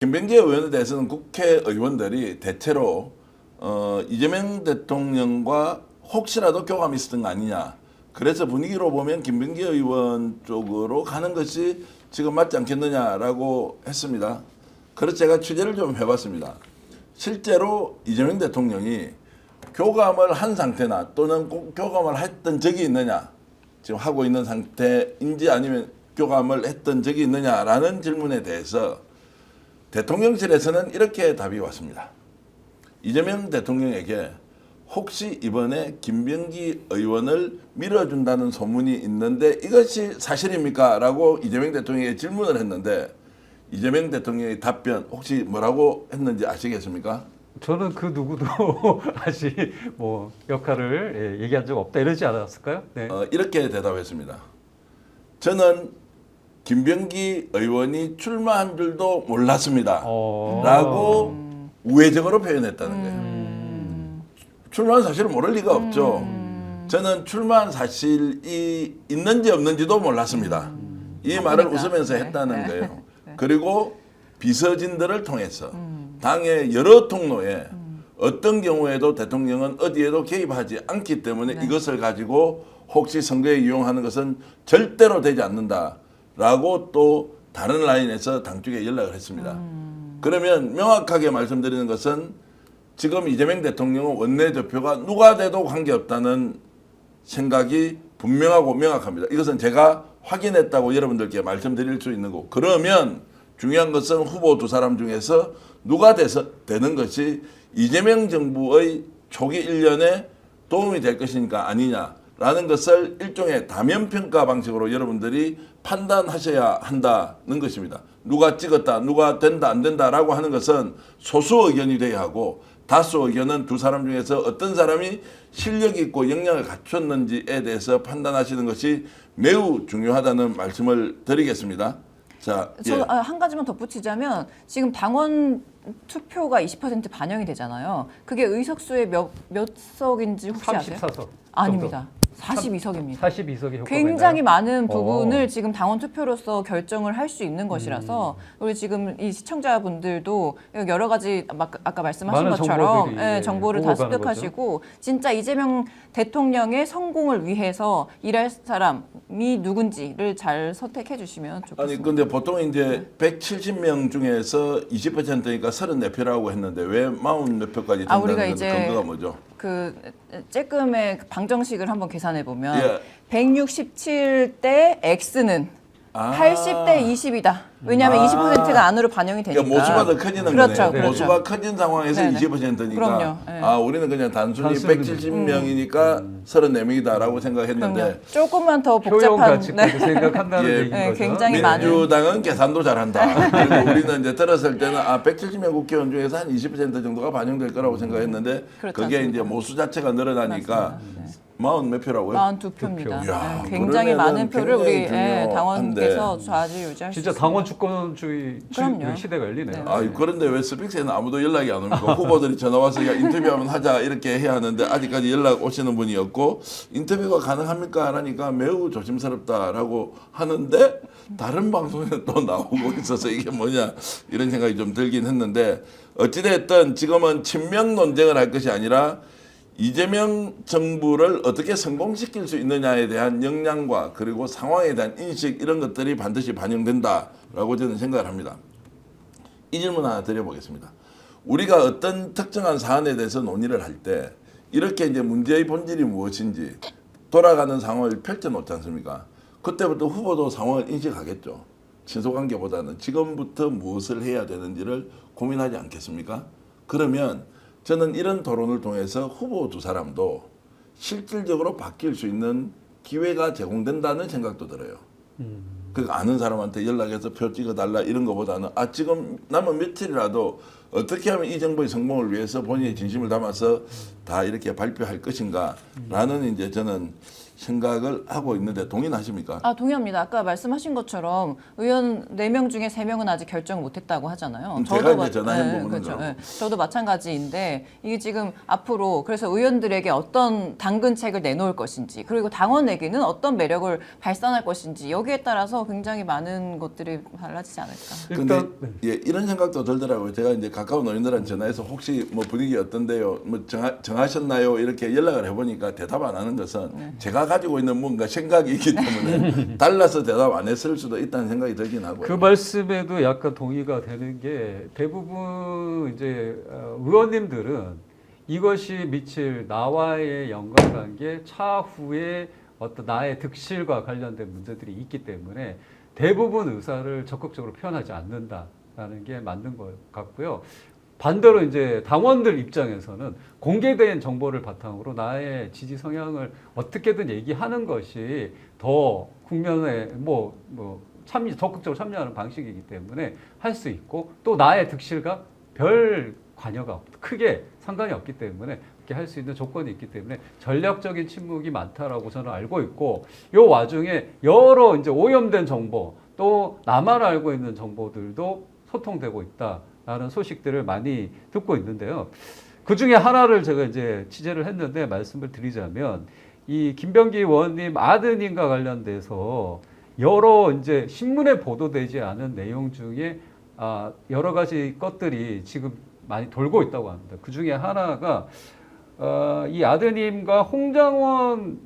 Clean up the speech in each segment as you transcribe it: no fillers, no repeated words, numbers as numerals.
김병기 의원에 대해서는 국회의원들이 대체로 이재명 대통령과 혹시라도 교감이 있었던 거 아니냐. 그래서 분위기로 보면 김병기 의원 쪽으로 가는 것이 지금 맞지 않겠느냐라고 했습니다. 그래서 제가 취재를 좀 해봤습니다. 실제로 이재명 대통령이 교감을 한 상태나 또는 꼭 교감을 했던 적이 있느냐, 지금 하고 있는 상태인지 아니면 교감을 했던 적이 있느냐라는 질문에 대해서 대통령실에서는 이렇게 답이 왔습니다. 이재명 대통령에게 혹시 이번에 김병기 의원을 밀어준다는 소문이 있는데 이것이 사실입니까? 라고 이재명 대통령에게 질문을 했는데 이재명 대통령의 답변 혹시 뭐라고 했는지 아시겠습니까? 저는 그 누구도 아직 뭐 역할을 얘기한 적 없다 이러지 않았을까요? 네. 이렇게 대답했습니다. 저는 김병기 의원이 출마한 줄도 몰랐습니다. 라고 우회적으로 표현했다는 거예요. 출마한 사실을 모를 리가 없죠. 저는 출마한 사실이 있는지 없는지도 몰랐습니다. 이 말을 웃으면서 했다는 거예요. 그리고 비서진들을 통해서 당의 여러 통로에 어떤 경우에도 대통령은 어디에도 개입하지 않기 때문에 이것을 가지고 혹시 선거에 이용하는 것은 절대로 되지 않는다라고 또 다른 라인에서 당 쪽에 연락을 했습니다. 그러면 명확하게 말씀드리는 것은 지금 이재명 대통령은 원내대표가 누가 돼도 관계없다는 생각이 분명하고 명확합니다. 이것은 제가 확인했다고 여러분들께 말씀드릴 수 있는 거고, 그러면 중요한 것은 후보 두 사람 중에서 누가 되는 것이 이재명 정부의 초기 1년에 도움이 될 것이니까 아니냐라는 것을 일종의 다면평가 방식으로 여러분들이 판단하셔야 한다는 것입니다. 누가 찍었다, 누가 된다, 안 된다라고 하는 것은 소수 의견이 돼야 하고 다수 의견은 두 사람 중에서 어떤 사람이 실력 있고 역량을 갖췄는지에 대해서 판단하시는 것이 매우 중요하다는 말씀을 드리겠습니다. 자, 저 한 가지만 덧붙이자면 지금 당원 투표가 20% 반영이 되잖아요. 그게 의석수의 몇 석인지 혹시 아세요? 34석. 아닙니다. 42석입니다. 42석이 효과가 굉장히 있나요? 많은 부분을 지금 당원 투표로서 결정을 할 수 있는 것이라서 우리 지금 이 시청자분들도 여러 가지 아까 말씀하신 많은 것처럼 정보들이, 정보를 다 오고 가는 습득하시고 진짜 이재명 대통령의 성공을 위해서 일할 사람이 누군지를 잘 선택해 주시면 좋겠습니다. 아니 근데 보통 이제 170명 중에서 20%니까 34표라고 했는데 왜 40몇 표까지 된다는 우리가 건 이제 근거가 뭐죠? 그 쬐끔의 방정식을 한번 계산해 보면 예. 167대 X는 80대 20이다. 왜냐하면 20%가 안으로 반영이 되니까. 그러니까 모수가 더 커지는 그렇죠, 거네요. 그렇죠. 모수가 커진 상황에서 네네. 20%니까 그럼요. 네. 우리는 그냥 단순히 단순히 170명이니까 34명이다라고 생각했는데 그럼요. 조금만 더 효용 복잡한 가치까지 생각한다는 예. 얘기인 네, 거죠. 굉장히 많은 민주당은 계산도 잘한다. 그리고 우리는 이제 들었을 때는 170명 국회의원 중에서 한 20% 정도가 반영될 거라고 생각했는데 그렇지 그게 않습니다. 이제 모수 자체가 늘어나니까 40 몇 표라고요? 42표입니다. 이야, 굉장히 많은 그러면은 표를 우리 굉장히 당원께서 좌지우지할 수 진짜 있습니다. 당원 주권주의 그럼요. 시대가 열리네요. 네. 그런데 왜 스픽스에는 아무도 연락이 안 옵니까? 후보들이 전화 와서 야, 인터뷰 한번 하자 이렇게 해야 하는데 아직까지 연락 오시는 분이 없고 인터뷰가 가능합니까? 하니까 매우 조심스럽다라고 하는데 다른 방송에 또 나오고 있어서 이게 뭐냐 이런 생각이 좀 들긴 했는데 어찌됐든 지금은 친명 논쟁을 할 것이 아니라 이재명 정부를 어떻게 성공시킬 수 있느냐에 대한 역량과 그리고 상황에 대한 인식 이런 것들이 반드시 반영된다라고 저는 생각을 합니다. 이 질문 하나 드려보겠습니다. 우리가 어떤 특정한 사안에 대해서 논의를 할 때 이렇게 이제 문제의 본질이 무엇인지 돌아가는 상황을 펼쳐놓지 않습니까? 그때부터 후보도 상황을 인식하겠죠. 친소관계보다는 지금부터 무엇을 해야 되는지를 고민하지 않겠습니까? 그러면 저는 이런 토론을 통해서 후보 두 사람도 실질적으로 바뀔 수 있는 기회가 제공된다는 생각도 들어요. 그 아는 사람한테 연락해서 표 찍어달라 이런 것보다는 지금 남은 며칠이라도 어떻게 하면 이 정부의 성공을 위해서 본인의 진심을 담아서 다 이렇게 발표할 것인가 라는 이제 저는 생각을 하고 있는데 동의하십니까? 아, 동의합니다. 아까 말씀하신 것처럼 의원 4명 중에 3명은 아직 결정을 못했다고 하잖아요. 제가 이제 전화해 보는 그렇죠. 거고. 네. 저도 마찬가지인데 이게 지금 앞으로 그래서 의원들에게 어떤 당근책을 내놓을 것인지 그리고 당원에게는 어떤 매력을 발산할 것인지 여기에 따라서 굉장히 많은 것들이 달라지지 않을까. 근데 일단 예, 이런 생각도 들더라고요. 제가 이제 가까운 의원들한테 전화해서 혹시 뭐 분위기 어떤데요? 뭐 정하셨나요? 이렇게 연락을 해보니까 대답 안 하는 것은 제가 가지고 있는 뭔가 생각이 있기 때문에 달라서 대답 안 했을 수도 있다는 생각이 들긴 하고요. 그 말씀에도 약간 동의가 되는 게 대부분 이제 의원님들은 이것이 미칠 나와의 연관관계 차후에 어떤 나의 득실과 관련된 문제들이 있기 때문에 대부분 의사를 적극적으로 표현하지 않는다라는 게 맞는 것 같고요. 반대로 이제 당원들 입장에서는 공개된 정보를 바탕으로 나의 지지 성향을 어떻게든 얘기하는 것이 더 국면에 적극적으로 참여하는 방식이기 때문에 할 수 있고 또 나의 득실과 별 관여가 크게 상관이 없기 때문에 그렇게 할 수 있는 조건이 있기 때문에 전략적인 침묵이 많다라고 저는 알고 있고 요 와중에 여러 이제 오염된 정보 또 나만 알고 있는 정보들도 소통되고 있다라는 소식들을 많이 듣고 있는데요. 그 중에 하나를 제가 이제 취재를 했는데 말씀을 드리자면 이 김병기 의원님 아드님과 관련돼서 여러 이제 신문에 보도되지 않은 내용 중에 여러 가지 것들이 지금 많이 돌고 있다고 합니다. 그 중에 하나가 이 아드님과 홍장원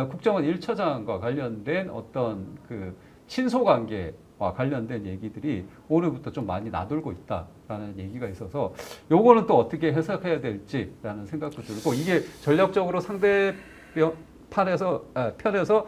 국정원 1차장과 관련된 어떤 그 친소 관계와 관련된 얘기들이 오늘부터 좀 많이 나돌고 있다라는 얘기가 있어서 요거는 또 어떻게 해석해야 될지라는 생각도 들고 이게 전략적으로 편에서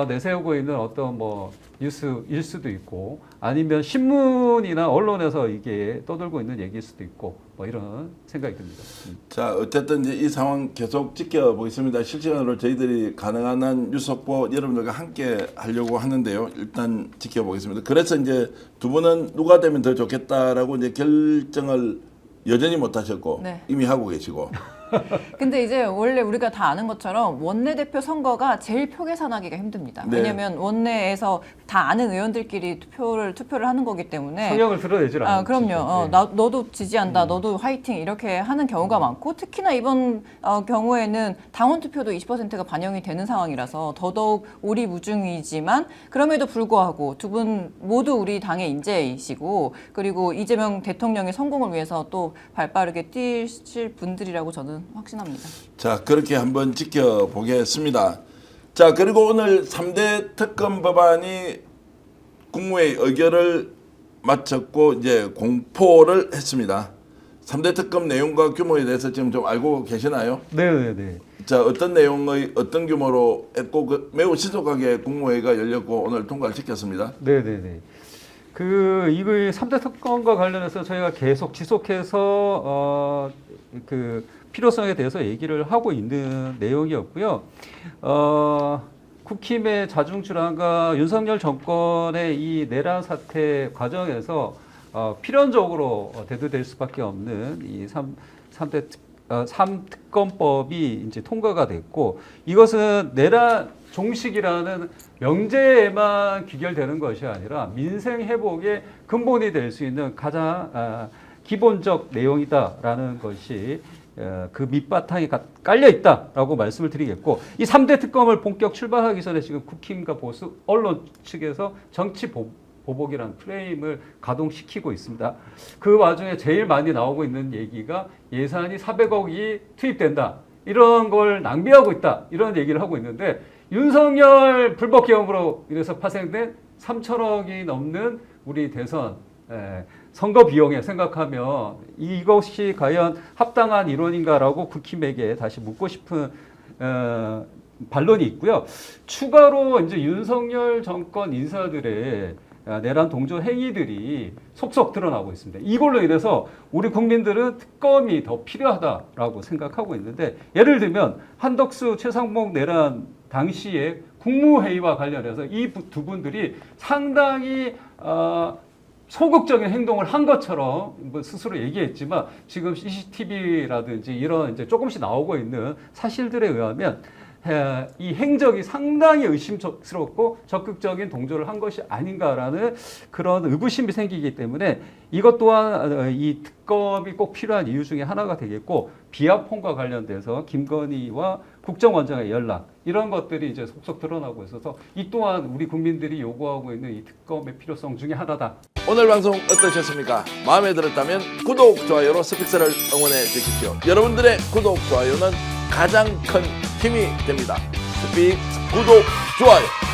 내세우고 있는 어떤 뭐 뉴스일 수도 있고 아니면 신문이나 언론에서 이게 떠돌고 있는 얘기일 수도 있고 뭐 이런 생각이 듭니다. 자, 어쨌든 이제 이 상황 계속 지켜보겠습니다. 실시간으로 저희들이 가능한 한 뉴스 속보 여러분들과 함께 하려고 하는데요. 일단 지켜보겠습니다. 그래서 이제 두 분은 누가 되면 더 좋겠다라고 이제 결정을 여전히 못 하셨고 네. 이미 하고 계시고. 근데 이제 원래 우리가 다 아는 것처럼 원내대표 선거가 제일 표 계산하기가 힘듭니다. 네. 왜냐하면 원내에서 다 아는 의원들끼리 투표를 하는 거기 때문에 성향을 드러내질 않죠. 그럼요. 너도 지지한다, 너도 화이팅 이렇게 하는 경우가 많고 특히나 이번 경우에는 당원 투표도 20%가 반영이 되는 상황이라서 더더욱 오리무중이지만 그럼에도 불구하고 두 분 모두 우리 당의 인재이시고 그리고 이재명 대통령의 성공을 위해서 또 발빠르게 뛰실 분들이라고 저는 확신합니다. 자, 그렇게 한번 지켜보겠습니다. 자, 그리고 오늘 3대 특검 법안이 국무회의 의결을 마쳤고 이제 공포를 했습니다. 3대 특검 내용과 규모에 대해서 지금 좀 알고 계시나요? 네네네. 자, 어떤 내용의 어떤 규모로 했고 매우 신속하게 국무회의가 열렸고 오늘 통과를 시켰습니다. 네네네. 이거 3대 특검과 관련해서 저희가 계속 지속해서 필요성에 대해서 얘기를 하고 있는 내용이었고요. 국힘의 자중질환과 윤석열 정권의 이 내란 사태 과정에서 필연적으로 대두될 수밖에 없는 이 3특검법이 이제 통과가 됐고 이것은 내란 종식이라는 명제에만 귀결되는 것이 아니라 민생 회복의 근본이 될 수 있는 가장 기본적 내용이다라는 것이 그 밑바탕이 깔려 있다라고 말씀을 드리겠고 이 3대 특검을 본격 출발하기 전에 지금 국힘과 보수 언론 측에서 정치 보복이라는 프레임을 가동시키고 있습니다. 그 와중에 제일 많이 나오고 있는 얘기가 예산이 400억이 투입된다. 이런 걸 낭비하고 있다. 이런 얘기를 하고 있는데 윤석열 불법 개헌으로 인해서 파생된 3천억이 넘는 우리 대선 선거 비용에 생각하면 이것이 과연 합당한 이론인가라고 국힘에게 다시 묻고 싶은 반론이 있고요. 추가로 이제 윤석열 정권 인사들의 내란 동조 행위들이 속속 드러나고 있습니다. 이걸로 인해서 우리 국민들은 특검이 더 필요하다라고 생각하고 있는데 예를 들면 한덕수 최상목 내란 당시에 국무회의와 관련해서 이 두 분들이 상당히 소극적인 행동을 한 것처럼 뭐 스스로 얘기했지만 지금 CCTV라든지 이런 이제 조금씩 나오고 있는 사실들에 의하면 이 행적이 상당히 의심스럽고 적극적인 동조를 한 것이 아닌가라는 그런 의구심이 생기기 때문에 이것 또한 이 특검이 꼭 필요한 이유 중에 하나가 되겠고, 비아폰과 관련돼서 김건희와 국정원장의 연락 이런 것들이 이제 속속 드러나고 있어서 이 또한 우리 국민들이 요구하고 있는 이 특검의 필요성 중에 하나다. 오늘 방송 어떠셨습니까? 마음에 들었다면 구독, 좋아요로 스픽스를 응원해 주십시오. 여러분들의 구독, 좋아요는 가장 큰 힘이 됩니다. 스픽스 구독, 좋아요.